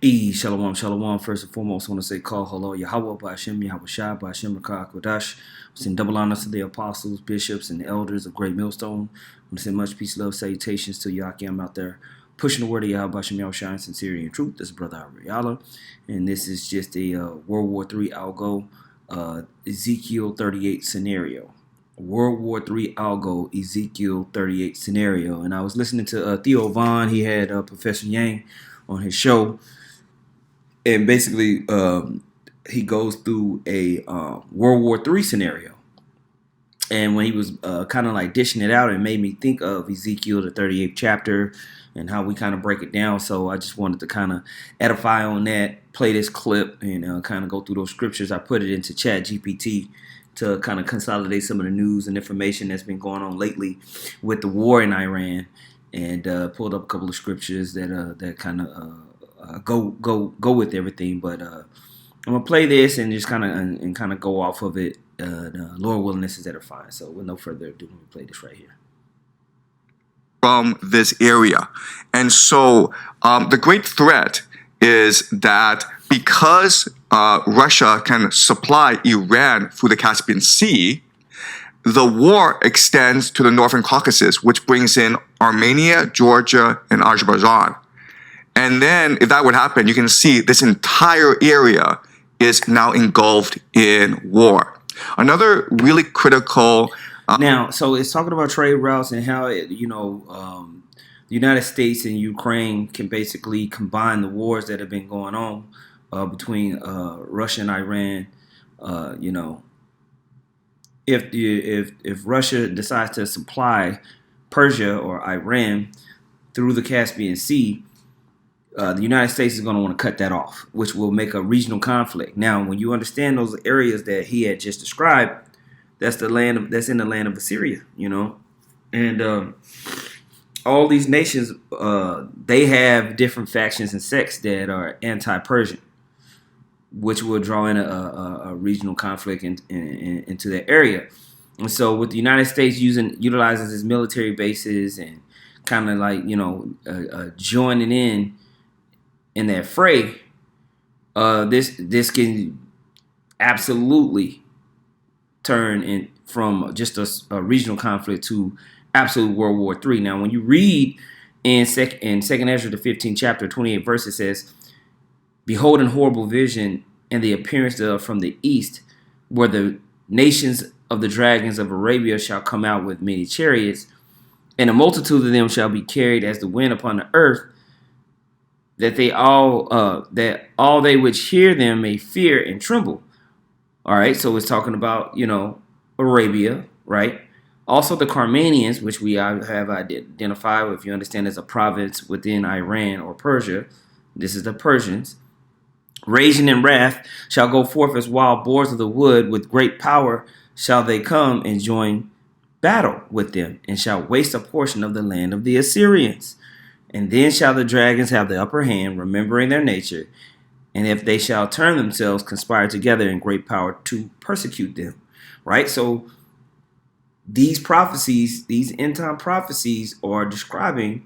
Shalom, shalom. First and foremost, I want to say call hello, Yahweh, Ba'ashem, Yahweh Shai, Ba'ashem, Rakah, Kodash. Send double honors to the apostles, bishops, and the elders of Great Millstone. I want to send much peace, love, salutations to Yakim out there, pushing the word of Yahweh, Ba'ashem, Yahweh Shai, in sincerity and truth. This is Brother Ariala, and this is just a World War III Algo, Ezekiel 38 scenario. World War III Algo, Ezekiel 38 scenario. And I was listening to Theo Vaughn. He had Professor Yang on his show. And basically, he goes through a World War III scenario. And when he was kind of like dishing it out, it made me think of Ezekiel, the 38th chapter, and how we kind of break it down. So I just wanted to kind of edify on that, play this clip, and kind of go through those scriptures. I put it into Chat GPT to kind of consolidate some of the news and information that's been going on lately with the war in Iran, and pulled up a couple of scriptures that kind of go with everything. But I'm gonna play this and just kind of go off of it. The Lord willing, this is edifying. So with no further ado, let me play this right here. From this area. And so the great threat is that because Russia can supply Iran through the Caspian Sea, the war extends to the Northern Caucasus, which brings in Armenia, Georgia, and Azerbaijan. And then if that would happen, you can see this entire area is now engulfed in war. Another really critical... Now, so it's talking about trade routes and how, the United States and Ukraine can basically combine the wars that have been going on between Russia and Iran. If Russia decides to supply Persia or Iran through the Caspian Sea, the United States is going to want to cut that off, which will make a regional conflict. Now, when you understand those areas that he had just described, that's in the land of Assyria, and all these nations, they have different factions and sects that are anti-Persian, which will draw in a regional conflict into that area. And so, with the United States utilizes its military bases and kind of like joining in that fray, this can absolutely turn from just a regional conflict to absolute World War III. Now, when you read in Second Ezra, the 15th chapter, 28 verse, it says, "Behold, an horrible vision, and the appearance thereof from the east, where the nations of the dragons of Arabia shall come out with many chariots, and a multitude of them shall be carried as the wind upon the earth, that all they which hear them may fear and tremble." All right, so it's talking about, Arabia, right? Also the Carmanians, which we have identified, if you understand, as a province within Iran or Persia. This is the Persians. "Raging in wrath shall go forth as wild boars of the wood. With great power shall they come and join battle with them, and shall waste a portion of the land of the Assyrians. And then shall the dragons have the upper hand, remembering their nature. And if they shall turn themselves, conspire together in great power to persecute them." Right? So these prophecies, these end time prophecies, are describing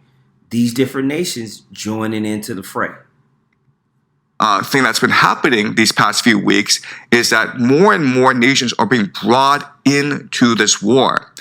these different nations joining into the fray. Thing that's been happening these past few weeks is that more and more nations are being brought into this war.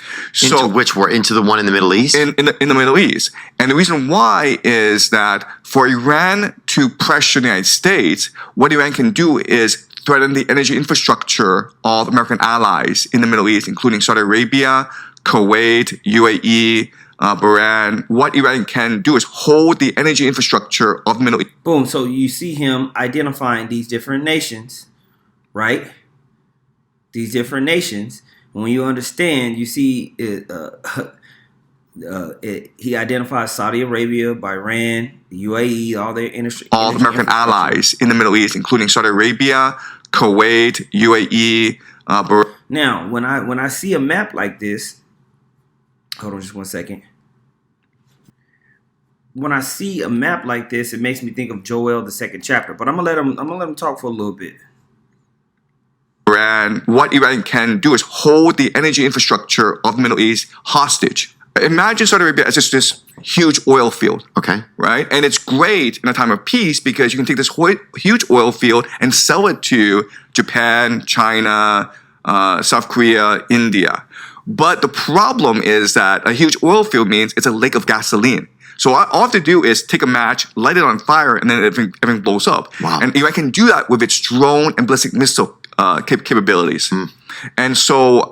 Into which war? Into the one in the Middle East? In the Middle East. And the reason why is that for Iran to pressure the United States, what Iran can do is threaten the energy infrastructure of American allies in the Middle East, including Saudi Arabia, Kuwait, UAE, Bahrain. What Iran can do is hold the energy infrastructure of the Middle East. Boom. So you see him identifying these different nations, right? These different nations. When you understand, you see he identifies Saudi Arabia, Bahrain, the UAE, all their all American allies in the Middle East, including Saudi Arabia, Kuwait, UAE, Bahrain. Now, when I see a map like this, hold on just one second. When I see a map like this, it makes me think of Joel, the 2nd chapter. But I'm gonna let him talk for a little bit. And what Iran can do is hold the energy infrastructure of the Middle East hostage. Imagine Saudi Arabia as just this huge oil field. Okay. Right? And it's great in a time of peace because you can take this huge oil field and sell it to Japan, China, South Korea, India. But the problem is that a huge oil field means it's a lake of gasoline. So all I have to do is take a match, light it on fire, and then everything blows up. Wow. And Iran can do that with its drone and ballistic missile capabilities. And so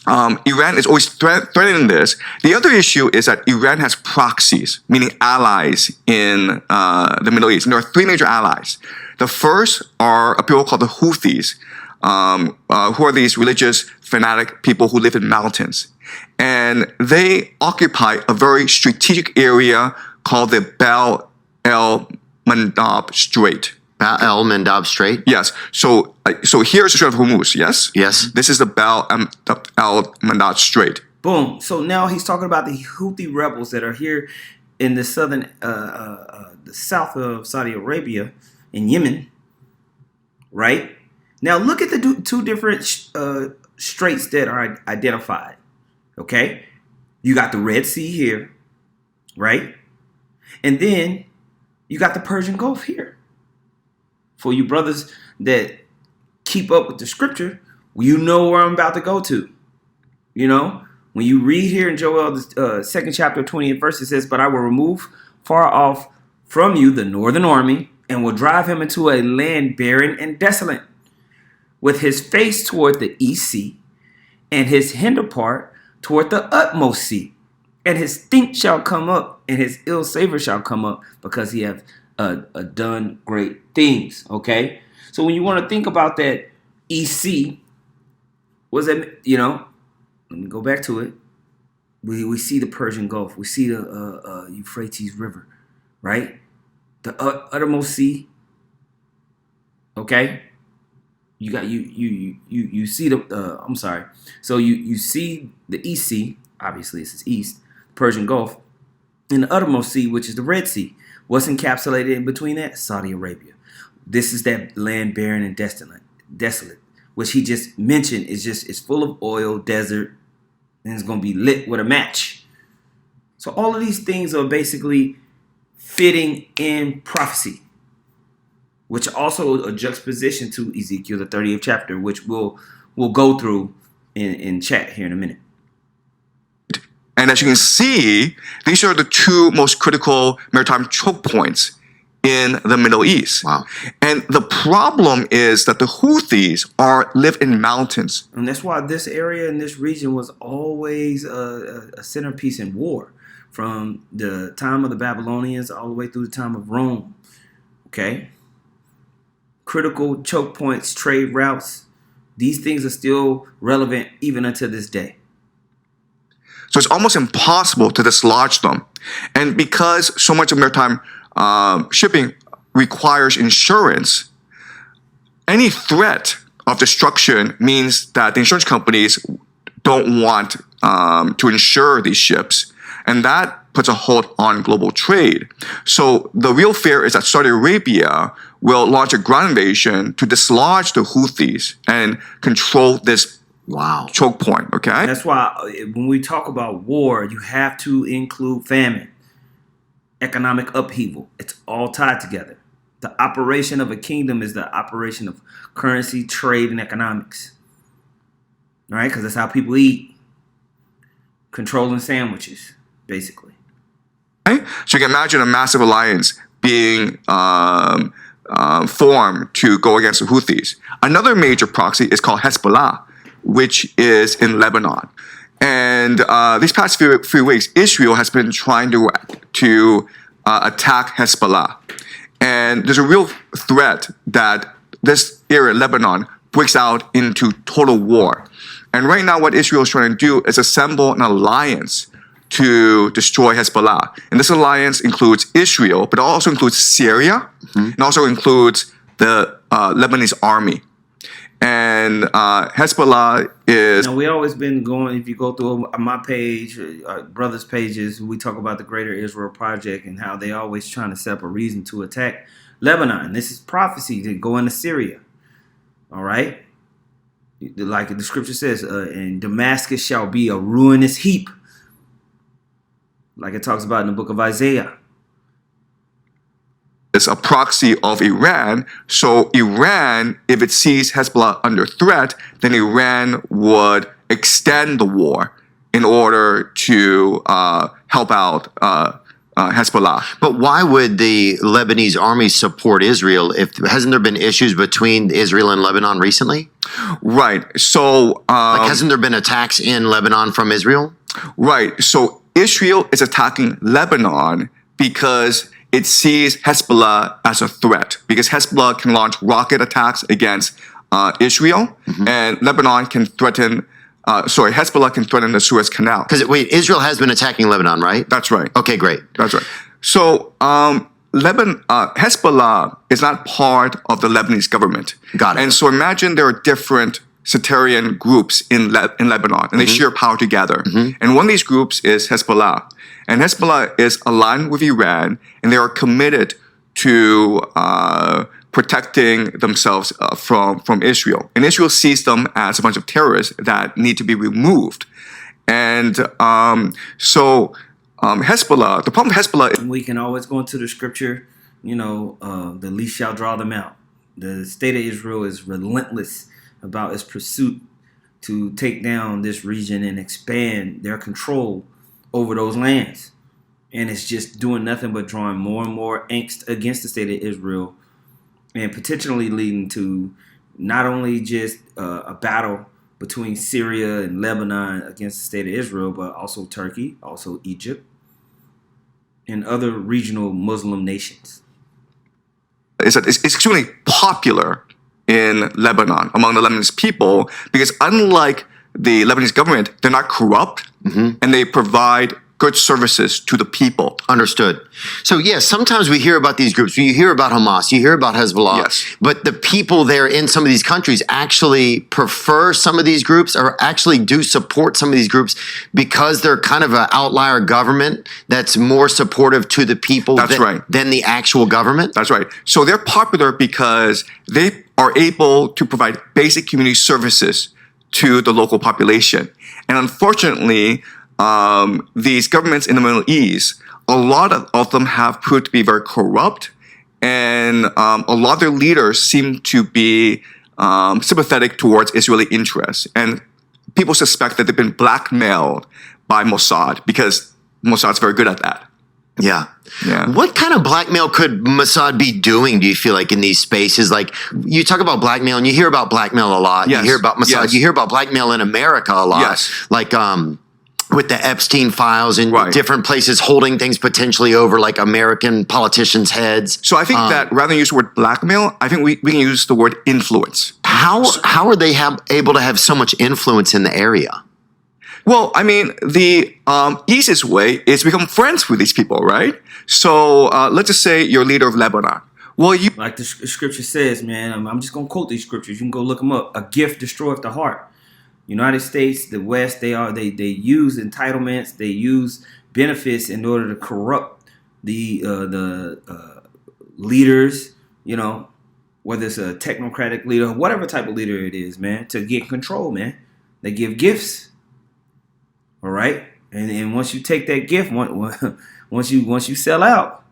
Iran is always threatening this. The other issue is that Iran has proxies, meaning allies in the Middle East. And there are three major allies. The first are a people called the Houthis, who are these religious fanatic people who live in mountains. And they occupy a very strategic area called the Bab el-Mandab Strait. Bab el-Mandab Strait? Yes. So here's the Strait of Hormuz, yes? Yes. This is the Bab el-Mandab Strait. Boom. So now he's talking about the Houthi rebels that are here in the the south of Saudi Arabia, in Yemen, right? Now look at the two different straits that are identified. Okay, you got the Red Sea here, right? And then you got the Persian Gulf here. For you brothers that keep up with the scripture, you know where I'm about to go to. You know, when you read here in Joel, the second chapter, 20th verse, it says, "But I will remove far off from you the northern army, and will drive him into a land barren and desolate, with his face toward the east sea, and his hinder part toward the utmost sea. And his stink shall come up, and his ill savor shall come up, because he have done great things." Okay? So when you want to think about that east sea, was that, you know, let me go back to it. We see the Persian Gulf. We see the Euphrates River, right? The uttermost sea. Okay? You got you see the I'm sorry. So you see the East Sea, obviously this is east, Persian Gulf, and the uttermost sea, which is the Red Sea. What's encapsulated in between that? Saudi Arabia. This is that land barren and desolate, which he just mentioned it's full of oil, desert, and it's gonna be lit with a match. So all of these things are basically fitting in prophecy, which also a juxtaposition to Ezekiel, the 30th chapter, which we'll go through in chat here in a minute. And as you can see, these are the two most critical maritime choke points in the Middle East. Wow. And the problem is that the Houthis live in mountains. And that's why this area and this region was always a centerpiece in war, from the time of the Babylonians all the way through the time of Rome. Okay? Critical choke points, trade routes, these things are still relevant even until this day. So it's almost impossible to dislodge them. And because so much of maritime shipping requires insurance, any threat of destruction means that the insurance companies don't want to insure these ships. And that puts a hold on global trade. So the real fear is that Saudi Arabia will launch a ground invasion to dislodge the Houthis and control this choke point, okay? That's why when we talk about war, you have to include famine, economic upheaval. It's all tied together. The operation of a kingdom is the operation of currency, trade, and economics. All right? Because that's how people eat. Controlling sandwiches, basically. Okay? So you can imagine a massive alliance being formed to go against the Houthis. Another major proxy is called Hezbollah, which is in Lebanon. And these past few weeks, Israel has been trying to attack Hezbollah. And there's a real threat that this area, Lebanon, breaks out into total war. And right now what Israel is trying to do is assemble an alliance to destroy Hezbollah. And this alliance includes Israel, but it also includes Syria, and also includes the Lebanese army. And Hezbollah is... Now, we always been going, if you go through my page, brothers' pages, we talk about the Greater Israel Project and how they always trying to set up a reason to attack Lebanon. This is prophecy to go into Syria. All right? Like the scripture says, and Damascus shall be a ruinous heap. like it talks about in the book of Isaiah. Is a proxy of Iran. So Iran, if it sees Hezbollah under threat, then Iran would extend the war in order to help out Hezbollah. But why would the Lebanese army support Israel? If hasn't there been issues between Israel and Lebanon recently? Right. So Like, hasn't there been attacks in Lebanon from Israel? right. So Israel is attacking Lebanon because it sees Hezbollah as a threat, because Hezbollah can launch rocket attacks against Israel, and Lebanon can threaten. Hezbollah can threaten the Suez Canal. Because wait, Israel has been attacking Lebanon, right? That's right. Okay, great. That's right. So Hezbollah is not part of the Lebanese government. Got it. And so imagine there are different sectarian groups in Lebanon, and they share power together. And one of these groups is Hezbollah. And Hezbollah is aligned with Iran, and they are committed to protecting themselves from Israel. And Israel sees them as a bunch of terrorists that need to be removed. And Hezbollah, the problem with Hezbollah We can always go into the scripture, the least shall draw them out. The state of Israel is relentless about its pursuit to take down this region and expand their control over those lands. And it's just doing nothing but drawing more and more angst against the state of Israel, and potentially leading to not only just a battle between Syria and Lebanon against the state of Israel, but also Turkey, also Egypt, and other regional Muslim nations. is that it's extremely popular in Lebanon among the Lebanese people, because unlike the Lebanese government, they're not corrupt, and they provide good services to the people. Understood. So yes, sometimes we hear about these groups. You hear about Hamas, you hear about Hezbollah, Yes. but the people there in some of these countries actually prefer some of these groups, or actually do support some of these groups because they're kind of an outlier government that's more supportive to the people That's right. than the actual government. That's right. So they're popular because they are able to provide basic community services to the local population. And unfortunately, these governments in the Middle East, a lot of them have proved to be very corrupt, and a lot of their leaders seem to be sympathetic towards Israeli interests. And people suspect that they've been blackmailed by Mossad, because Mossad's very good at that. Yeah. Yeah. What kind of blackmail could Mossad be doing, do you feel like, in these spaces? Like, you talk about blackmail, and you hear about blackmail a lot. Yes. You hear about Mossad. Yes. You hear about blackmail in America a lot. Yes. Like, with the Epstein files and Right. different places holding things potentially over, like, American politicians' heads. So I think that rather than use the word blackmail, I think we can use the word influence. How are they able to have so much influence in the area? Well, I mean, the easiest way is to become friends with these people, right? So let's just say you're leader of Lebanon. Well, you Like the scripture says, man, I'm just going to quote these scriptures. You can go look them up. A gift destroyeth the heart. United States, the West, they use entitlements, they use benefits in order to corrupt the leaders, whether it's a technocratic leader, whatever type of leader it is, man, to get control, man. They give gifts. All right, and once you take that gift, once you sell out,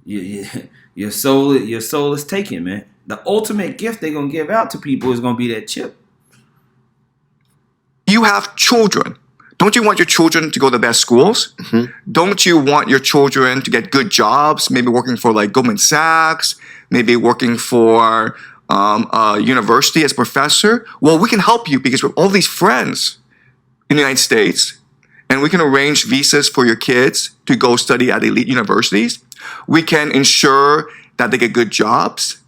your soul is taken, man. The ultimate gift they're gonna give out to people is gonna be that chip. you have children. Don't you want your children to go to the best schools? Don't you want your children to get good jobs? Maybe working for like Goldman Sachs, maybe working for a university as a professor. Well, we can help you because we have all these friends in the United States, and we can arrange visas for your kids to go study at elite universities. We can ensure that they get good jobs,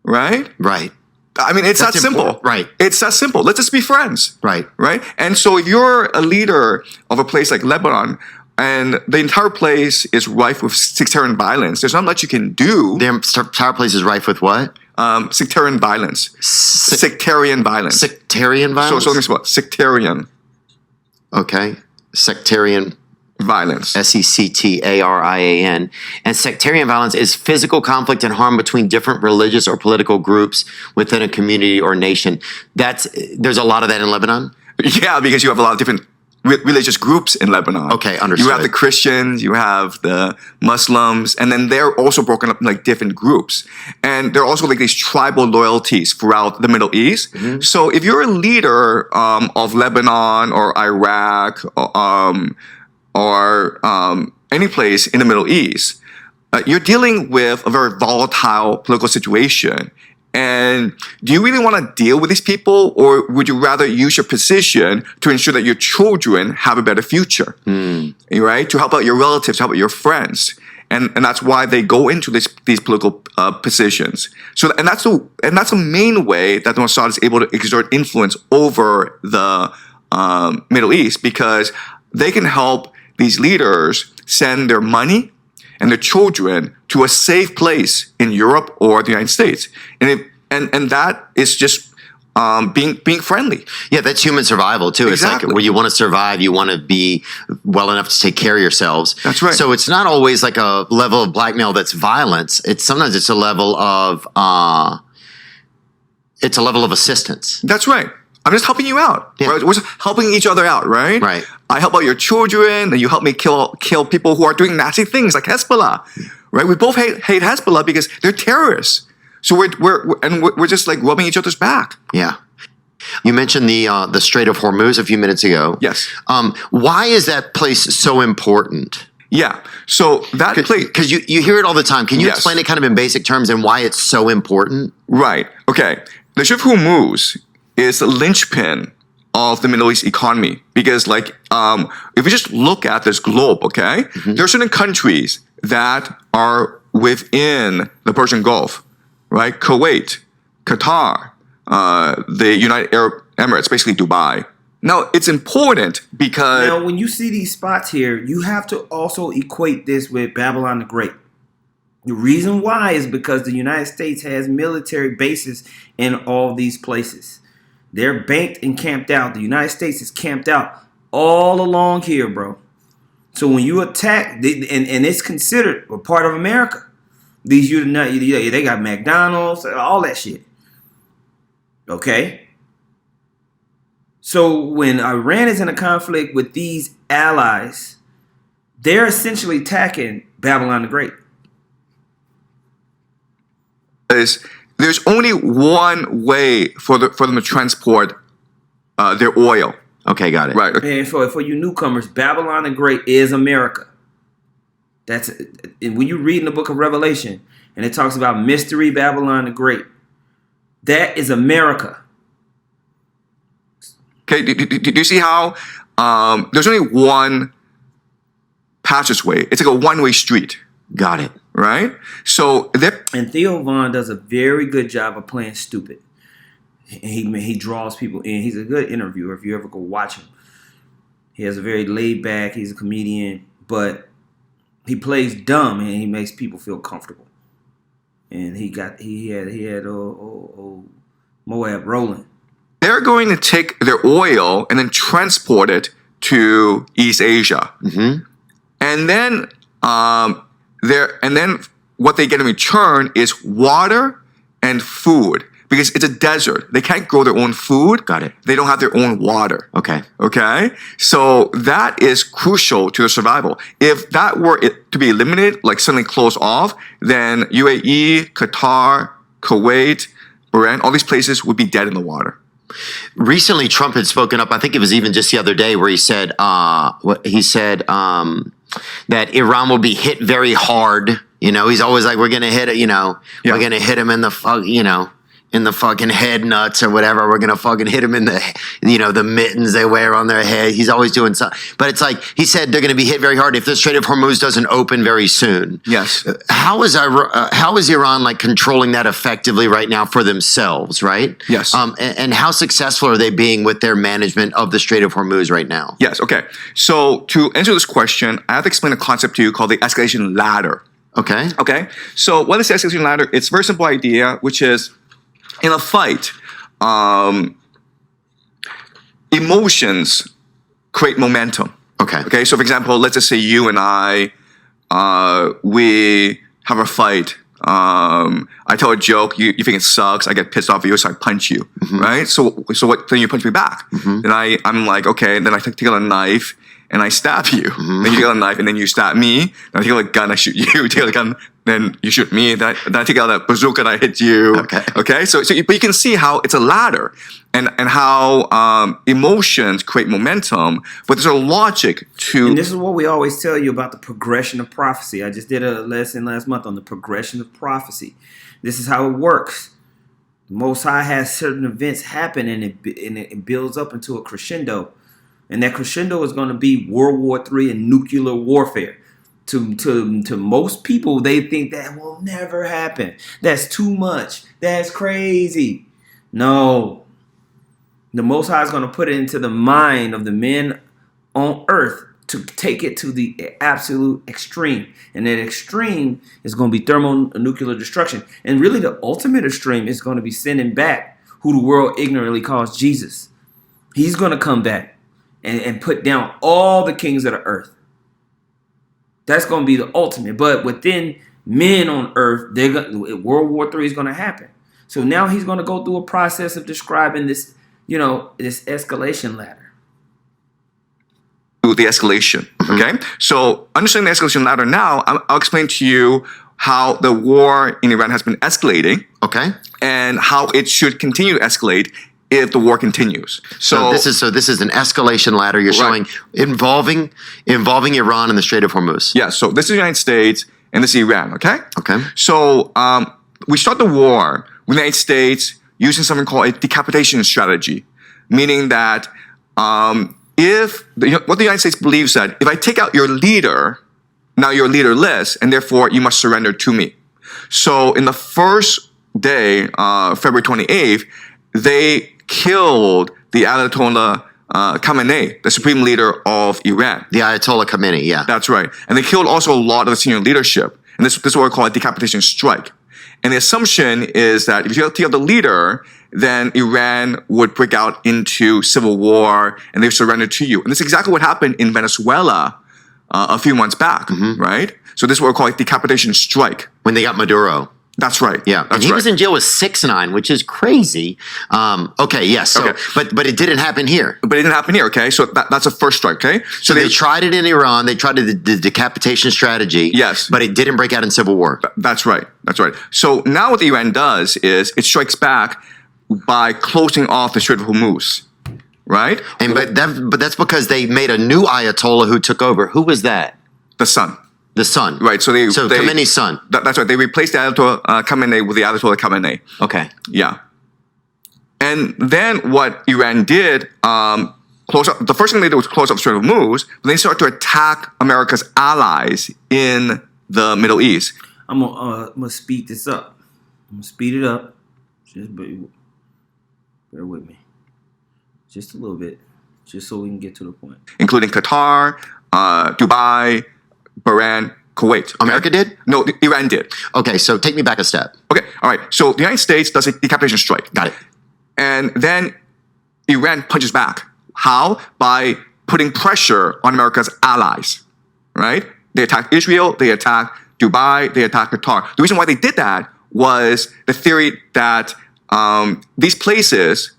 right? Right. I mean, it's That's that simple. important. Right. It's that simple. Let's just be friends. Right. Right? And so if you're a leader of a place like Lebanon, and the entire place is rife with sectarian violence, there's not much you can do. The entire place is rife with what? Sectarian violence. Sectarian violence. Sectarian violence? So let me spell it. Sectarian Okay. Sectarian violence. Sectarian. And sectarian violence is physical conflict and harm between different religious or political groups within a community or nation. There's a lot of that in Lebanon. Yeah, because you have a lot of different religious groups in Lebanon. Okay, understood. You have the Christians, you have the Muslims, and then they're also broken up in like different groups. And there are also like these tribal loyalties throughout the Middle East. Mm-hmm. So if you're a leader of Lebanon or Iraq or any place in the Middle East, you're dealing with a very volatile political situation. And do you really want to deal with these people, or would you rather use your position to ensure that your children have a better future, right? To help out your relatives, help out your friends, and that's why they go into these political positions. So, and that's the main way that the Mossad is able to exert influence over the Middle East, because they can help these leaders send their money and their children to a safe place in Europe or the United States, and that is just being friendly. Yeah, that's human survival too. It's Exactly. like where you want to survive, you want to be well enough to take care of yourselves. That's right. So it's not always like a level of blackmail that's violence. Sometimes it's a level of assistance. That's right. I'm just helping you out. Yeah. Right? We're just helping each other out, right? Right. I help out your children, and you help me kill people who are doing nasty things like Hezbollah, right? We both hate Hezbollah because they're terrorists. So we're just like rubbing each other's back. Yeah. You mentioned the Strait of Hormuz a few minutes ago. Yes. Why is that place so important? Yeah. So that place, Because you hear it all the time. Can you Yes. explain it kind of in basic terms and why it's so important? right? Okay. The Strait of Hormuz is the linchpin of the Middle East economy, because like if we just look at this globe, okay, there are certain countries that are within the Persian Gulf, right? Kuwait, Qatar, the United Arab Emirates, basically Dubai. Now it's important because Now, when you see these spots here, you have to also equate this with Babylon the Great. The reason why is because the United States has military bases in all these places. They're banked and camped out. The United States is camped out all along here, bro. So when you attack, and it's considered a part of America. They got McDonald's, all that shit. Okay? So when Iran is in a conflict with these allies, they're essentially attacking Babylon the Great. there's only one way for them to transport their oil. Okay, got it. Right. And for you newcomers, Babylon the Great is America. That's when you read in the book of Revelation and it talks about mystery Babylon the Great. That is America. Okay, do you see how there's only one passageway? It's like a one-way street, Got it. right? So And Theo Von does a very good job of playing stupid. He draws people in. He's a good interviewer if you ever go watch him. He has a very laid back. He's a comedian, but he plays dumb and he makes people feel comfortable. And he had Moab rolling. they're going to take their oil and then transport it to East Asia, and then what they get in return is water and food, because it's a desert. They can't grow their own food. Got it. They don't have their own water. Okay. Okay? So that is crucial to their survival. If that were to be eliminated, like suddenly closed off, then UAE, Qatar, Kuwait, Iran, all these places would be dead in the water. Recently, Trump had spoken up. I think it was even just the other day where he said, that Iran will be hit very hard. You know, he's always like, we're going to hit it, we're going to hit him in the, in the fucking head nuts or whatever. We're going to fucking hit him in the, the mittens they wear on their head. He's always doing something. But it's like, he said they're going to be hit very hard if the Strait of Hormuz doesn't open very soon. Yes. How is Iran like controlling that effectively right now for themselves, right? Yes. And how successful are they being with their management of the Strait of Hormuz right now? Yes. Okay. So to answer this question, I have to explain a concept to you called the escalation ladder. Okay. Okay. So what is the escalation ladder? It's a very simple idea, which is in a fight, emotions create momentum. Okay. Okay. So for example, let's just say you and I, we have a fight. I tell a joke, you think it sucks, I get pissed off at you, so I punch you, right? So so what? Then you punch me back. Then I'm like, okay. And then I take out a knife and I stab you. Then you take out a knife and then you stab me. Then I take out a gun, I shoot you. You take out a gun, then you shoot me. Then I take out a bazooka and I hit you. Okay. So but you can see how it's a ladder, and how emotions create momentum. But there's a logic to. And this is what we always tell you about the progression of prophecy. I just did a lesson last month on the progression of prophecy. This is how it works. The Most High has certain events happen, and it builds up into a crescendo. And that crescendo is going to be World War III and nuclear warfare. To most people, they think that will never happen. That's too much. That's crazy. No. The Most High is going to put it into the mind of the men on earth to take it to the absolute extreme. And that extreme is going to be thermonuclear destruction. And really the ultimate extreme is going to be sending back who the world ignorantly calls Jesus. He's going to come back and put down all the kings of the earth. That's going to be the ultimate. But within men on earth, World War III is going to happen. So now he's going to go through a process of describing this, this escalation ladder. The escalation. Okay. So understanding the escalation ladder now, I'll explain to you how the war in Iran has been escalating. Okay. And how it should continue to escalate if the war continues. So this is an escalation ladder you're showing involving Iran and the Strait of Hormuz. Yeah, so this is the United States and this is Iran, okay? Okay. So we start the war with the United States using something called a decapitation strategy, meaning that what the United States believes that if I take out your leader, now you're leaderless, and therefore you must surrender to me. So in the first day, February 28th, they killed the Ayatollah Khamenei, the supreme leader of Iran. The Ayatollah Khamenei, yeah. That's right. And they killed also a lot of the senior leadership. And this is what we call a decapitation strike. And the assumption is that if you take out the leader, then Iran would break out into civil war and they surrender to you. And this is exactly what happened in Venezuela a few monmonths back, right? So this is what we call a decapitation strike. When they got Maduro. That's right. Yeah, and he was in jail with 6-9, which is crazy. Okay, yes. So, Okay. But it didn't happen here. But it didn't happen here, okay? So that's a first strike, okay? So they tried it in Iran. They tried the decapitation strategy. Yes. But it didn't break out in civil war. That's right. That's right. So now what Iran does is it strikes back by closing off the Strait of Hormuz, right? And but that's because they made a new Ayatollah who took over. Who was that? The sun. The son. Right. So Khamenei's son. That's right. They replaced the Ayatollah Khamenei with the Ayatollah Khamenei. Okay. Yeah. And then what Iran did, close up. The first thing they did was close up the Strait of Hormuz, but they started to attack America's allies in the Middle East. I'm gonna speed this up. I'm gonna speed it up. Just bear with me, just a little bit, just so we can get to the point. Including Qatar, Dubai, Bahrain, Kuwait. America did? No, Iran did. Okay, so take me back a step. Okay, all right. So the United States does a decapitation strike. Got it. And then Iran punches back. How? By putting pressure on America's allies, right? They attacked Israel, they attacked Dubai, they attacked Qatar. The reason why they did that was the theory that these places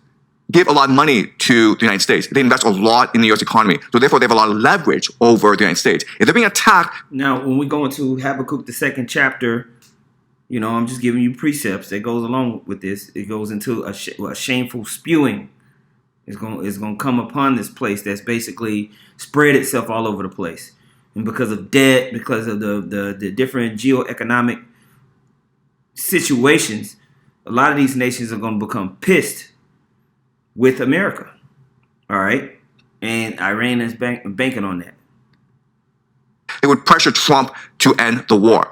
give a lot of money to the United States. They invest a lot in the U.S. economy. So therefore, they have a lot of leverage over the United States. If they're being attacked... Now, when we go into Habakkuk, the 2nd chapter, I'm just giving you precepts that goes along with this. It goes into a shameful spewing. It's going to come upon this place that's basically spread itself all over the place. And because of debt, because of the different geoeconomic situations, a lot of these nations are going to become pissed with America, all right? And Iran is banking on that. They would pressure Trump to end the war,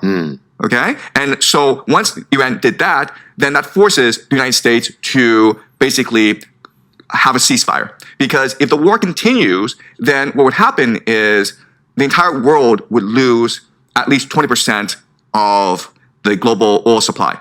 okay? And so once Iran did that, then that forces the United States to basically have a ceasefire. Because if the war continues, then what would happen is the entire world would lose at least 20% of the global oil supply.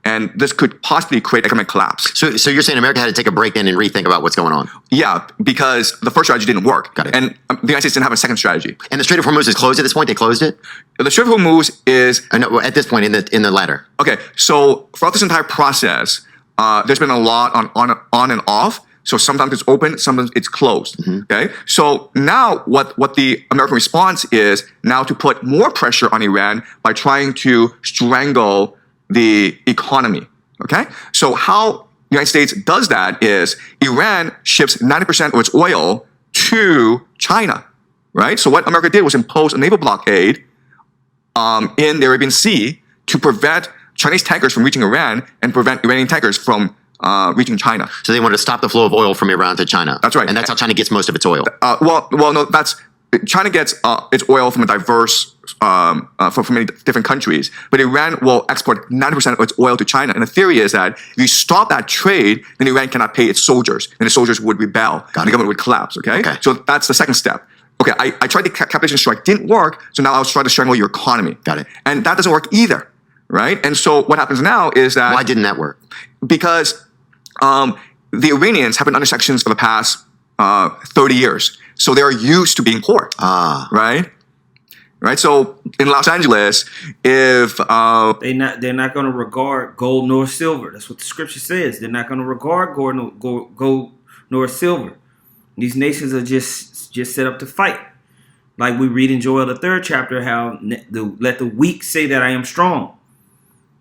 And this could possibly create economic collapse. So you're saying America had to take a break in and rethink about what's going on? Yeah, because the first strategy didn't work. Got it. And the United States didn't have a second strategy. And the Strait of Hormuz is closed at this point? They closed it? The Strait of Hormuz is... No, at this point in the ladder. Okay, so throughout this entire process, there's been a lot on and off. So sometimes it's open, sometimes it's closed. Okay. So now what the American response is now to put more pressure on Iran by trying to strangle the economy. Okay. So how the United States does that is Iran ships 90% of its oil to China. Right. So what America did was impose a naval blockade in the Arabian Sea to prevent Chinese tankers from reaching Iran and prevent Iranian tankers from reaching China. So they wanted to stop the flow of oil from Iran to China. That's right. And that's how China gets most of its oil. No, China gets its oil from a diverse, from many different countries, but Iran will export 90% of its oil to China. And the theory is that if you stop that trade, then Iran cannot pay its soldiers, and the soldiers would rebel, and the government would collapse. Okay. So that's the second step. Okay, I tried the capitation strike, didn't work, so now I'll try to strangle your economy. Got it. And that doesn't work either, right? And so what happens now is that... Why didn't that work? Because the Iranians have been under sanctions for the past 30 years. So they're used to being poor, right? Right. So in Los Angeles, if they're not going to regard gold nor silver. That's what the scripture says. They're not going to regard gold nor silver. These nations are just set up to fight. Like we read in Joel the 3rd chapter, how let the weak say that I am strong.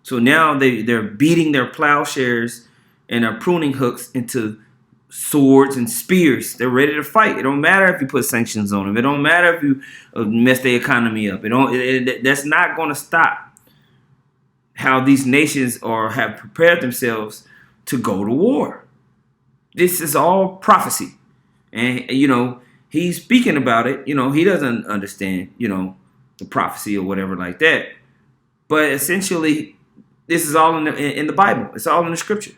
So now they're beating their plowshares and their pruning hooks into swords and spears. They're ready to fight. It don't matter if you put sanctions on them. It don't matter if you mess the economy up. That's not going to stop how these nations have prepared themselves to go to war. This is all prophecy. And, he's speaking about it. He doesn't understand, the prophecy or whatever like that. But essentially, this is all in the Bible. It's all in the scripture.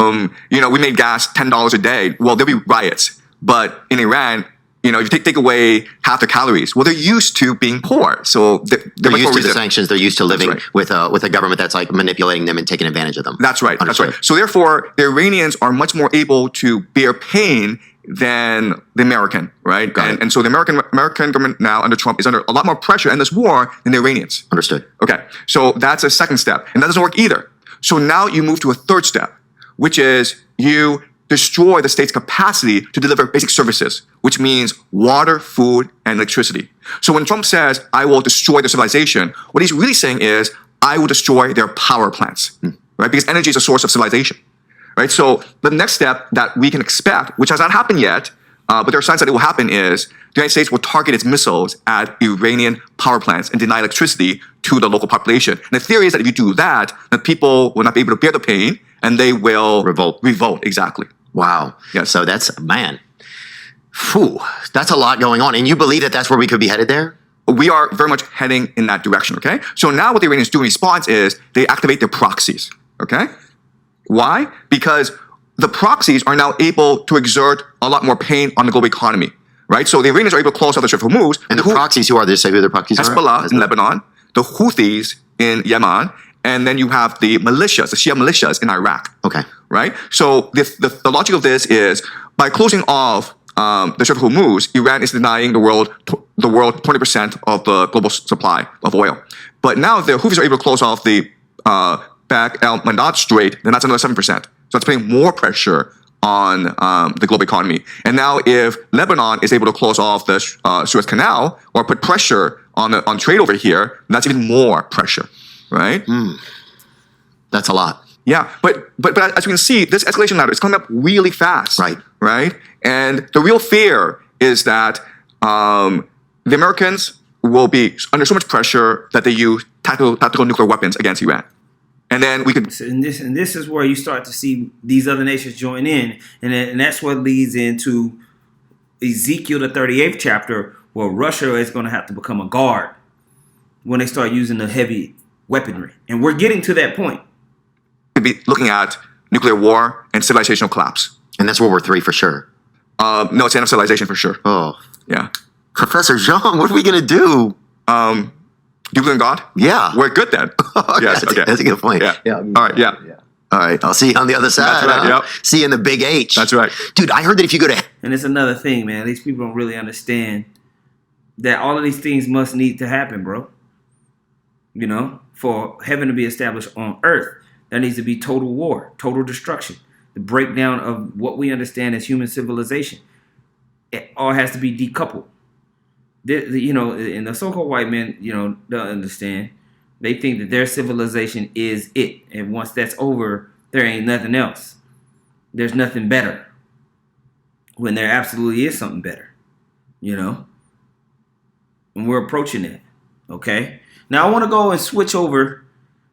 We made gas $10 a day. Well, there'll be riots. But in Iran, if you take away half the calories, well, they're used to being poor. So they're used to the sanctions. They're used to living with a government that's like manipulating them and taking advantage of them. That's right. Understood. That's right. So therefore, the Iranians are much more able to bear pain than the American, right? And so the American government now under Trump is under a lot more pressure in this war than the Iranians. Understood. Okay. So that's a second step. And that doesn't work either. So now you move to a third step, which is you destroy the state's capacity to deliver basic services, which means water, food, and electricity. So when Trump says, I will destroy their civilization, what he's really saying is, I will destroy their power plants, right? Because energy is a source of civilization, right? So the next step that we can expect, which has not happened yet, but there are signs that it will happen, is the United States will target its missiles at Iranian power plants and deny electricity to the local population. And the theory is that if you do that, the people will not be able to bear the pain, and they will revolt. Exactly. Wow. Yes. So that's a lot going on. And you believe that that's where we could be headed there? We are very much heading in that direction, okay? So now what the Iranians do in response is they activate their proxies, okay? Why? Because the proxies are now able to exert a lot more pain on the global economy, right? So the Iranians are able to close out the Strait of Hormuz. And the proxies, who are they? Say who their proxies are? Hezbollah in Lebanon, the Houthis in Yemen, and then you have the militias, the Shia militias in Iraq. Okay. Right? So the logic of this is by closing off the Strait of Hormuz, Iran is denying the world 20% of the global supply of oil. But now if the Houthis are able to close off the Bab el-Mandab Strait, then that's another 7%. So that's putting more pressure on the global economy. And now if Lebanon is able to close off the Suez Canal or put pressure on trade over here, that's even more pressure. Right? That's a lot. Yeah, but as you can see, this escalation ladder is coming up really fast. Right? And the real fear is that the Americans will be under so much pressure that they use tactical nuclear weapons against Iran. And then we could... And this is where you start to see these other nations join in. And that's what leads into Ezekiel, the 38th chapter, where Russia is going to have to become a guard when they start using the heavy weaponry. And we're getting to that point. We'd be looking at nuclear war and civilizational collapse. And that's World War III for sure. No, it's the end of civilization for sure. Oh. Yeah. Professor Zhang, what are we going to do? Do you believe in God? Yeah. We're good then. Yes, okay. That's a good point. Yeah. All right, yeah. All right, I'll see you on the other side. That's right, yep. See you in the big H. That's right. Dude, I heard that if you go to... And it's another thing, man. These people don't really understand that all of these things must need to happen, bro. For heaven to be established on earth, there needs to be total war, total destruction. the breakdown of what we understand as human civilization. It all has to be decoupled. And the so-called white men, don't understand. They think that their civilization is it, and once that's over, there ain't nothing else. There's nothing better. When there absolutely is something better, and we're approaching that. Okay. Now I want to go and switch over,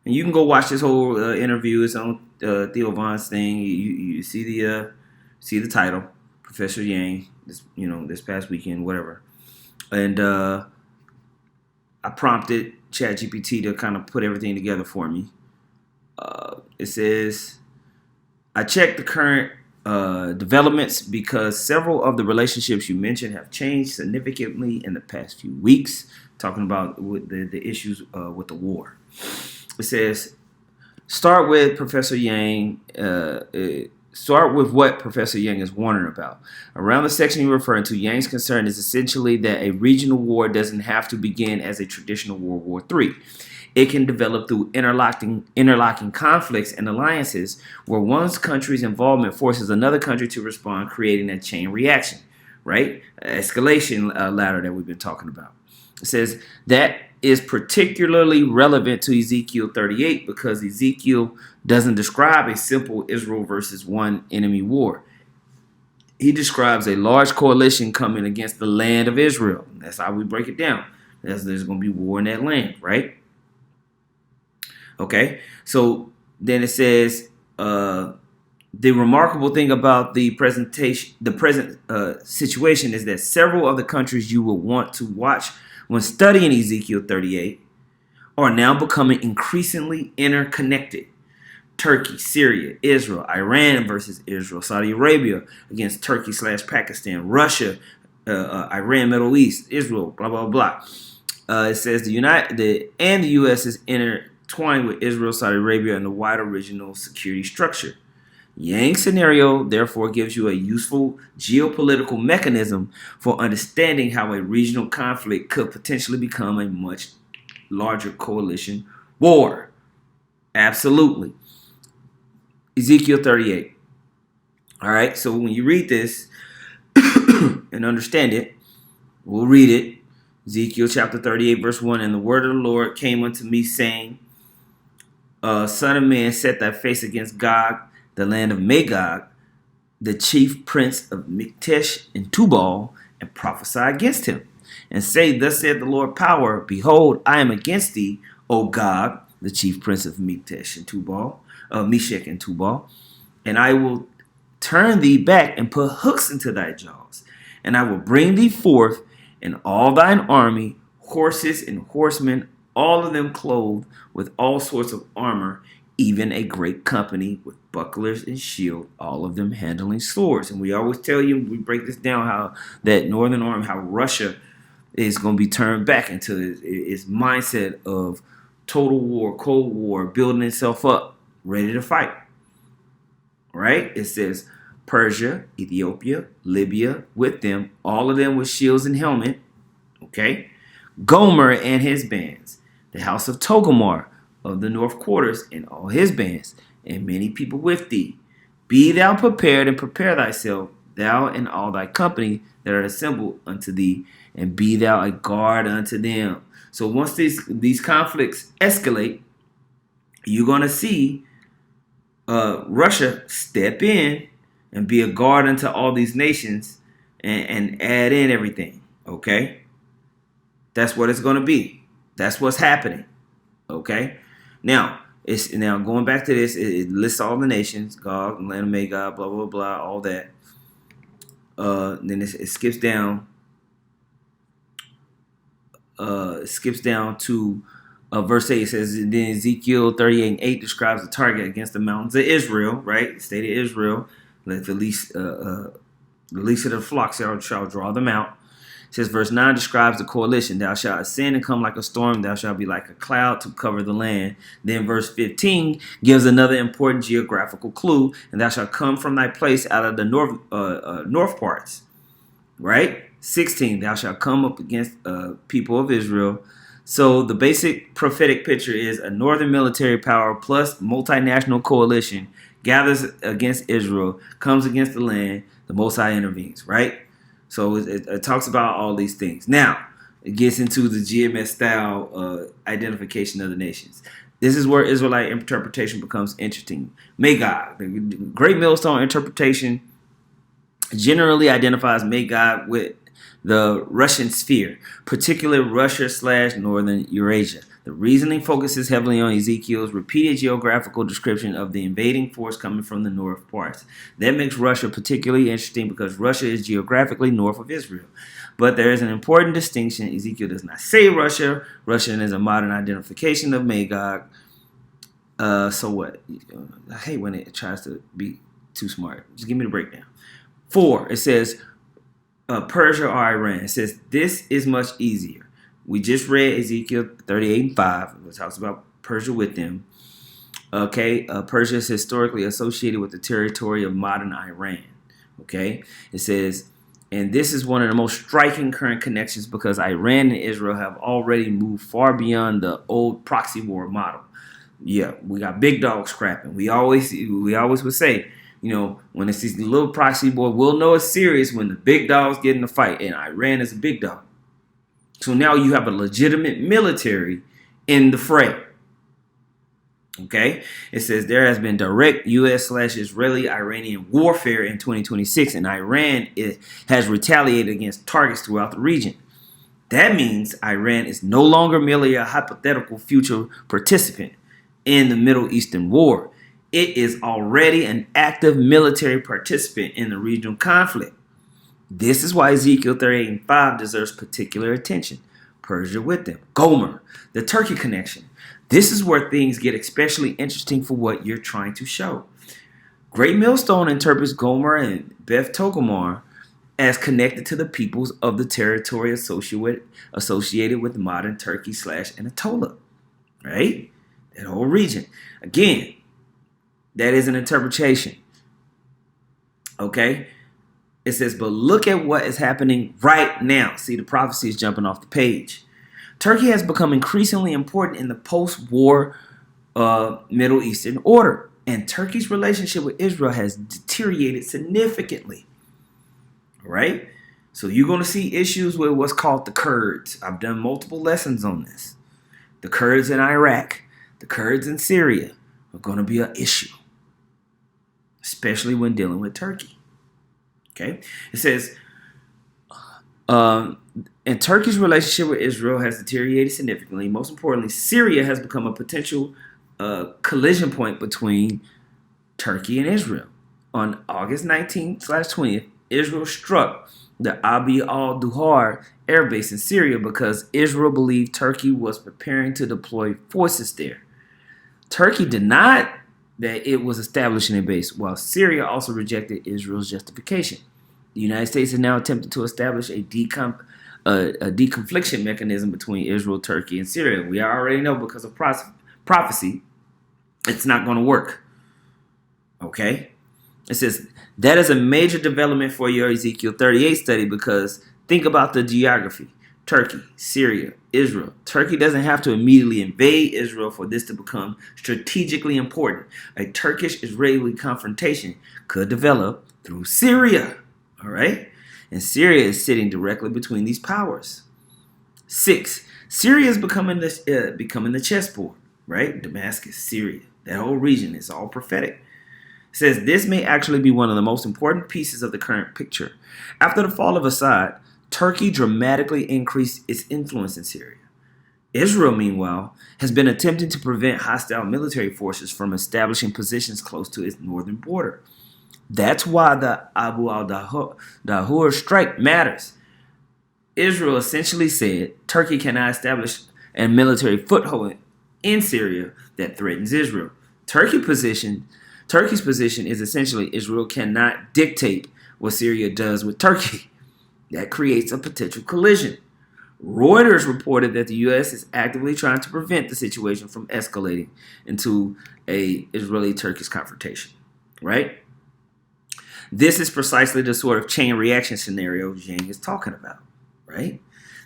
and you can go watch this whole interview. It's on Theo Von's thing. You see the title, Professor Yang. This past weekend, whatever. And I prompted ChatGPT to kind of put everything together for me. It says, I checked the current developments because several of the relationships you mentioned have changed significantly in the past few weeks, talking about the issues with the war. It says, start with what Professor Yang is warning about. Around the section you're referring to, Yang's concern is essentially that a regional war doesn't have to begin as a traditional World War III. It can develop through interlocking conflicts and alliances where one country's involvement forces another country to respond, creating a chain reaction, right? Escalation ladder that we've been talking about. It says that is particularly relevant to Ezekiel 38 because Ezekiel doesn't describe a simple Israel versus one enemy war. He describes a large coalition coming against the land of Israel. That's how we break it down. There's going to be war in that land, right? Okay, so then it says the remarkable thing about the present situation is that several of the countries you will want to watch when studying Ezekiel 38 are now becoming increasingly interconnected. Turkey, Syria, Israel, Iran versus Israel, Saudi Arabia against Turkey/Pakistan, Russia, Iran, Middle East, Israel, blah blah blah. It says the U.S. is intertwined with Israel, Saudi Arabia, and the wider regional security structure. Yang's scenario therefore gives you a useful geopolitical mechanism for understanding how a regional conflict could potentially become a much larger coalition war. Absolutely. Ezekiel 38. All right, so when you read this and understand it, we'll read it. Ezekiel chapter 38, verse 1, and the word of the Lord came unto me, saying, Son of man, set thy face against Gog, the land of Magog, the chief prince of Miktesh and Tubal, and prophesy against him. And say, Thus saith the Lord power, Behold, I am against thee, O Gog, the chief prince of Miktesh and Tubal, Meshach and Tubal, and I will turn thee back and put hooks into thy jaws, and I will bring thee forth in all thine army, horses and horsemen, all of them clothed with all sorts of armor, even a great company with bucklers and shield, all of them handling swords. And we always tell you, we break this down, how that Northern Army, how Russia is going to be turned back into its mindset of total war, Cold War, building itself up, ready to fight. Right? It says Persia, Ethiopia, Libya with them, all of them with shields and helmet. Okay? Gomer and his bands, the house of Togarmah of the north quarters and all his bands, and many people with thee. Be thou prepared and prepare thyself, thou and all thy company that are assembled unto thee, and be thou a guard unto them. So once these conflicts escalate, you're going to see Russia step in and be a guard unto all these nations and add in everything. Okay? That's what it's going to be. That's what's happening. Okay? Now going back to this, it lists all the nations, Gog, land of Magog, blah, blah, blah, all that. Then it skips down. To verse 8. It says, then Ezekiel 38:8 describes the target against the mountains of Israel, right? The state of Israel. Let the least of the flocks shall draw them out. It says, verse 9 describes the coalition. Thou shalt ascend and come like a storm. Thou shalt be like a cloud to cover the land. Then verse 15 gives another important geographical clue. And thou shalt come from thy place out of the north parts. Right? 16, thou shalt come up against people of Israel. So the basic prophetic picture is a northern military power plus multinational coalition gathers against Israel, comes against the land, the Most High intervenes, right? So it talks about all these things. Now, it gets into the GMS style identification of the nations. This is where Israelite interpretation becomes interesting. Magog, the Great Millstone interpretation generally identifies Magog with the Russian sphere, particularly Russia/Northern Eurasia. The reasoning focuses heavily on Ezekiel's repeated geographical description of the invading force coming from the north parts. That makes Russia particularly interesting because Russia is geographically north of Israel. But there is an important distinction. Ezekiel does not say Russia. Russian is a modern identification of Magog. So what? I hate when it tries to be too smart. Just give me the breakdown. 4, it says Persia or Iran. It says this is much easier. We just read Ezekiel 38:5. It talks about Persia with them. Okay, Persia is historically associated with the territory of modern Iran. Okay, it says, and this is one of the most striking current connections because Iran and Israel have already moved far beyond the old proxy war model. Yeah, we got big dogs scrapping. We always would say, you know, when it's these little proxy war, we'll know it's serious when the big dogs get in the fight, and Iran is a big dog. So now you have a legitimate military in the fray. Okay, it says there has been direct U.S./Israeli-Iranian warfare in 2026, and Iran has retaliated against targets throughout the region. That means Iran is no longer merely a hypothetical future participant in the Middle Eastern war. It is already an active military participant in the regional conflict. This is why Ezekiel 38:5 deserves particular attention. Persia with them. Gomer, the Turkey connection. This is where things get especially interesting for what you're trying to show. Great Millstone interprets Gomer and Beth Togarmah as connected to the peoples of the territory associated with modern Turkey/Anatolia. Right? That whole region. Again, that is an interpretation. Okay? It says, but look at what is happening right now. See, the prophecy is jumping off the page. Turkey has become increasingly important in the post-war Middle Eastern order, and Turkey's relationship with Israel has deteriorated significantly. All right? So you're going to see issues with what's called the Kurds. I've done multiple lessons on this. The Kurds in Iraq, the Kurds in Syria are going to be an issue, especially when dealing with Turkey. Okay, it says, and Turkey's relationship with Israel has deteriorated significantly. Most importantly, Syria has become a potential collision point between Turkey and Israel. On August 19th/20th, Israel struck the Abi al-Duhar air base in Syria because Israel believed Turkey was preparing to deploy forces there. Turkey denied that it was establishing a base, while Syria also rejected Israel's justification. The United States is now attempting to establish a deconfliction mechanism between Israel, Turkey, and Syria. We already know because of prophecy, it's not going to work. Okay? It says, that is a major development for your Ezekiel 38 study because think about the geography. Turkey, Syria, Israel. Turkey doesn't have to immediately invade Israel for this to become strategically important. A Turkish-Israeli confrontation could develop through Syria. All right? And Syria is sitting directly between these powers. 6, Syria is becoming the chessboard, right? Damascus, Syria. That whole region is all prophetic. It says this may actually be one of the most important pieces of the current picture. After the fall of Assad, Turkey dramatically increased its influence in Syria. Israel, meanwhile, has been attempting to prevent hostile military forces from establishing positions close to its northern border. That's why the Abu al-Dahur strike matters. Israel essentially said Turkey cannot establish a military foothold in Syria that threatens Israel. Turkey's position is essentially Israel cannot dictate what Syria does with Turkey. That creates a potential collision. Reuters reported that the U.S. is actively trying to prevent the situation from escalating into a Israeli-Turkish confrontation, right? This is precisely the sort of chain reaction scenario Zhang is talking about, right?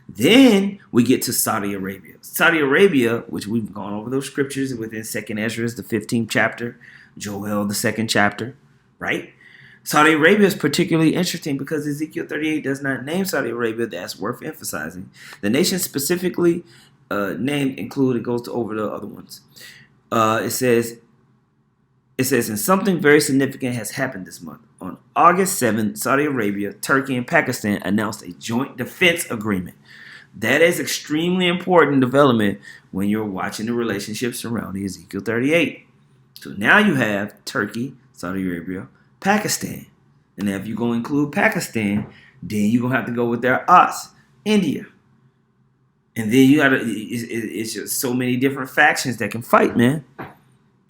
Then we get to Saudi Arabia. Saudi Arabia, which we've gone over those scriptures within 2nd Ezra, the 15th chapter, Joel, the 2nd chapter, right? Saudi Arabia is particularly interesting because Ezekiel 38 does not name Saudi Arabia. That's worth emphasizing. The nations specifically named include, it goes to over the other ones. It says, and something very significant has happened this month. On August 7th, Saudi Arabia, Turkey, and Pakistan announced a joint defense agreement. That is extremely important development when you're watching the relationship surrounding Ezekiel 38. So now you have Turkey, Saudi Arabia, Pakistan. And if you're going to include Pakistan, then you're going to have to go with their us, India. And then you got to, it's just so many different factions that can fight, man.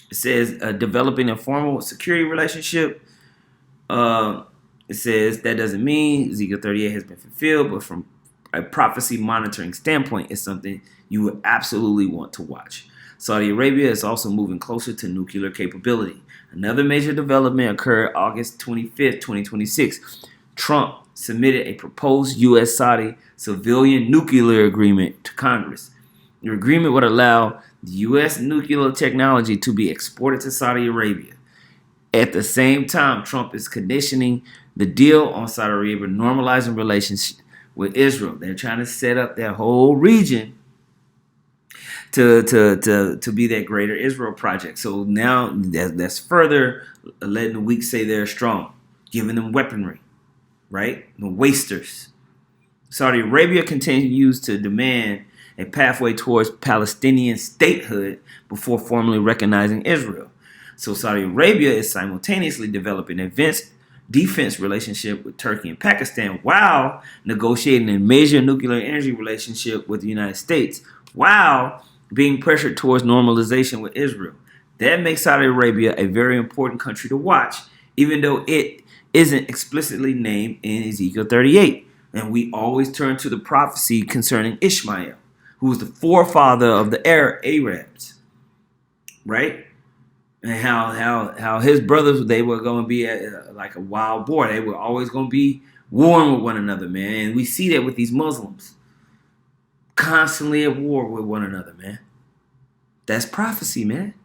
It says developing a formal security relationship. It says that doesn't mean Ezekiel 38 has been fulfilled, but from a prophecy monitoring standpoint, it's something you would absolutely want to watch. Saudi Arabia is also moving closer to nuclear capability. Another major development occurred August 25th, 2026. Trump submitted a proposed U.S.-Saudi civilian nuclear agreement to Congress. The agreement would allow the U.S. nuclear technology to be exported to Saudi Arabia. At the same time, Trump is conditioning the deal on Saudi Arabia normalizing relations with Israel. They're trying to set up that whole region to be that greater Israel project. So now that's further letting the weak say they're strong, giving them weaponry, right? The wasters. Saudi Arabia continues to demand a pathway towards Palestinian statehood before formally recognizing Israel. So Saudi Arabia is simultaneously developing an advanced defense relationship with Turkey and Pakistan while negotiating a major nuclear energy relationship with the United States while being pressured towards normalization with Israel. That makes Saudi Arabia a very important country to watch, even though it isn't explicitly named in Ezekiel 38. And we always turn to the prophecy concerning Ishmael, who was the forefather of the Arabs, right? And how his brothers, they were going to be like a wild boar. They were always going to be warring with one another, man. And we see that with these Muslims. Constantly at war with one another, man. That's prophecy, man.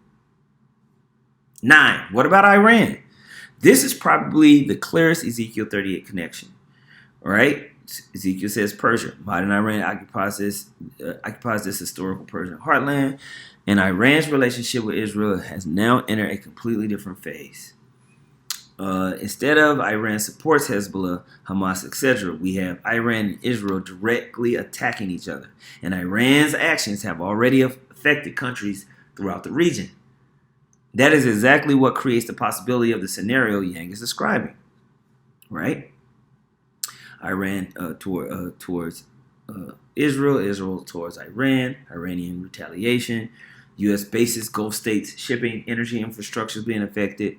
9. What about Iran? This is probably the clearest Ezekiel 38 connection. All right? Ezekiel says Persia. Modern Iran occupies this historical Persian heartland. And Iran's relationship with Israel has now entered a completely different phase. Instead of Iran supports Hezbollah, Hamas, etc., we have Iran and Israel directly attacking each other. And Iran's actions have already affected countries throughout the region. That is exactly what creates the possibility of the scenario Yang is describing. Right? Iran towards Israel, Israel towards Iran, Iranian retaliation, U.S. bases, Gulf states, shipping, energy infrastructure being affected,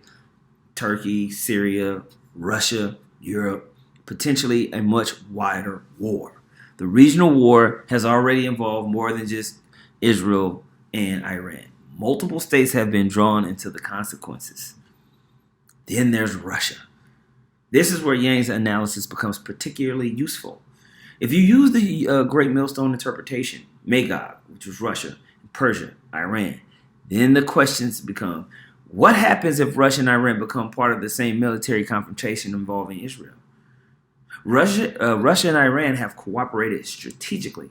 Turkey, Syria, Russia, Europe, potentially a much wider war. The regional war has already involved more than just Israel and Iran. Multiple states have been drawn into the consequences. Then there's Russia. This is where Yang's analysis becomes particularly useful. If you use the Great Millstone interpretation, Magog, which was Russia, Persia, Iran, then the questions become, what happens if Russia and Iran become part of the same military confrontation involving Israel? Russia and Iran have cooperated strategically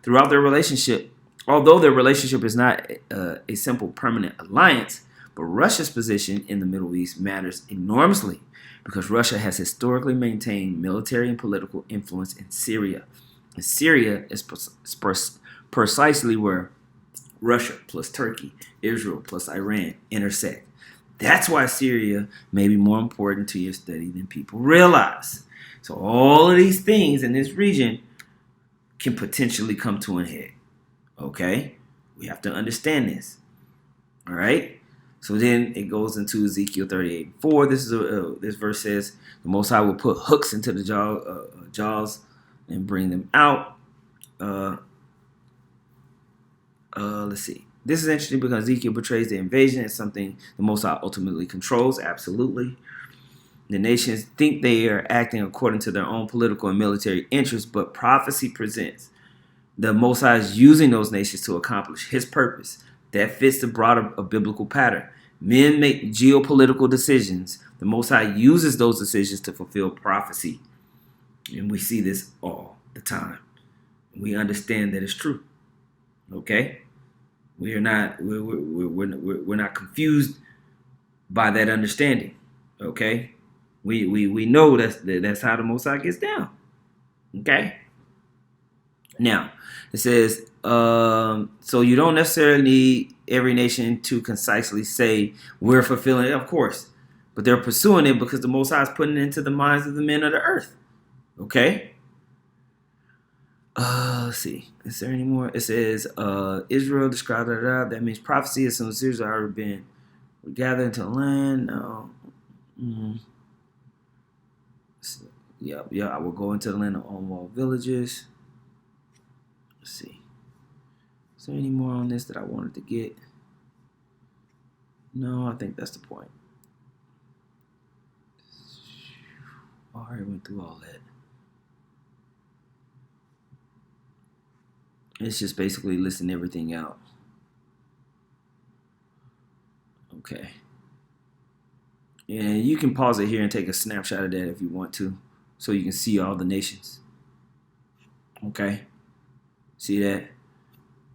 throughout their relationship, although their relationship is not a simple permanent alliance, but Russia's position in the Middle East matters enormously because Russia has historically maintained military and political influence in Syria. And Syria is precisely where Russia plus Turkey, Israel plus Iran intersect. That's why Syria may be more important to your study than people realize. So all of these things in this region can potentially come to an head. Okay? We have to understand this. All right? So then it goes into Ezekiel 38:4. This verse says, the Most High will put hooks into the jaws and bring them out. Let's see. This is interesting because Ezekiel portrays the invasion as something the Most High ultimately controls. Absolutely. The nations think they are acting according to their own political and military interests, but prophecy presents The Most High is using those nations to accomplish his purpose. That fits the broader biblical pattern. Men make geopolitical decisions. The Most High uses those decisions to fulfill prophecy. And we see this all the time. We understand that it's true. Okay? We're not confused by that understanding. Okay? We know that's how the Most High gets down. Okay? Now, it says, so you don't necessarily need every nation to concisely say we're fulfilling it, of course. But they're pursuing it because the Most High is putting it into the minds of the men of the earth. Okay? Let's see. Is there any more? It says, Israel described that means prophecy as soon as Israel already been gathered into the land. No. Mm-hmm. Yeah, I will go into the land of unwalled villages. Let's see. Is there any more on this that I wanted to get? No, I think that's the point. I already went through all that. It's just basically listing everything out. Okay. And you can pause it here and take a snapshot of that if you want to, so you can see all the nations. Okay. See that?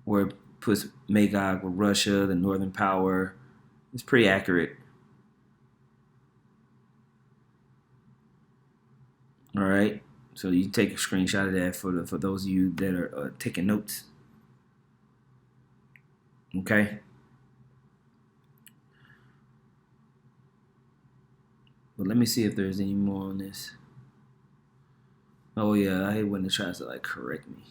Where it puts Magog with Russia, the Northern Power. It's pretty accurate. All right. So you can take a screenshot of that for those of you that are taking notes. Okay. But let me see if there's any more on this. Oh yeah, I hate when it tries to like correct me.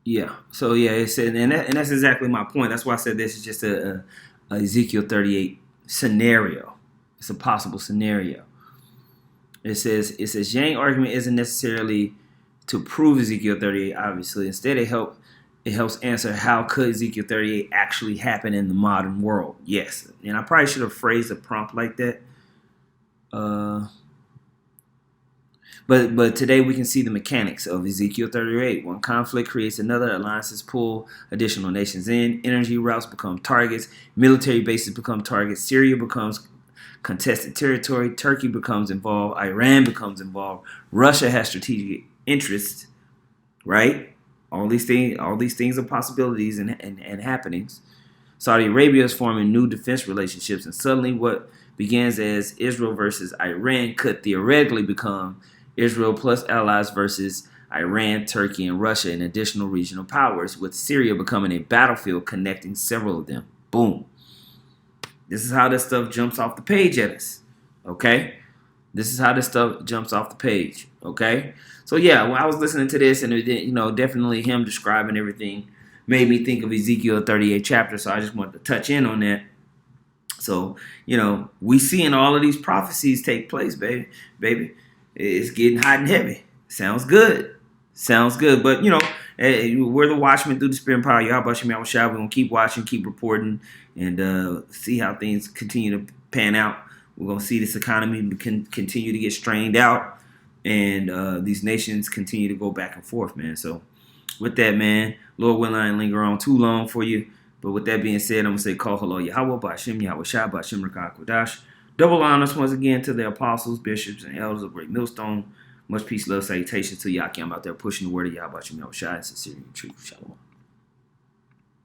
Yeah. So yeah, it said, and that's exactly my point. That's why I said this is just a Ezekiel 38 scenario. It's a possible scenario. It says Yang argument isn't necessarily to prove Ezekiel 38, obviously. Instead, it helps answer how could Ezekiel 38 actually happen in the modern world. Yes. And I probably should have phrased a prompt like that. But today we can see the mechanics of Ezekiel 38. One conflict creates another, alliances pull additional nations in, energy routes become targets, military bases become targets, Syria becomes contested territory, Turkey becomes involved, Iran becomes involved, Russia has strategic interests, right? All these things are possibilities and happenings. Saudi Arabia is forming new defense relationships, and suddenly what begins as Israel versus Iran could theoretically become Israel plus allies versus Iran, Turkey, and Russia and additional regional powers, with Syria becoming a battlefield connecting several of them. Boom. This is how this stuff jumps off the page at us. Okay? This is how this stuff jumps off the page. Okay? So yeah, when I was listening to this, and definitely him describing everything made me think of Ezekiel 38 chapter, so I just wanted to touch in on that. So, we seeing all of these prophecies take place, baby. It's getting hot and heavy. Sounds good. But, we're the watchmen through the spirit and power. Y'all Bashim Yahweh Shai. We're going to keep watching, keep reporting, and see how things continue to pan out. We're going to see this economy continue to get strained out, and these nations continue to go back and forth, man. So with that, man, Lord willing, I ain't linger on too long for you. But with that being said, I'm going to say, call hello Yahweh, Bashim Yahweh Shai, Bashim Rakah Kodash. Double honors once again to the apostles, bishops, and elders of Great Millstone. Much peace, love, salutations to Yaki. I'm out there pushing the word of Yahweh, Bashim Yahweh Shai, and sincerity and truth. Shalom.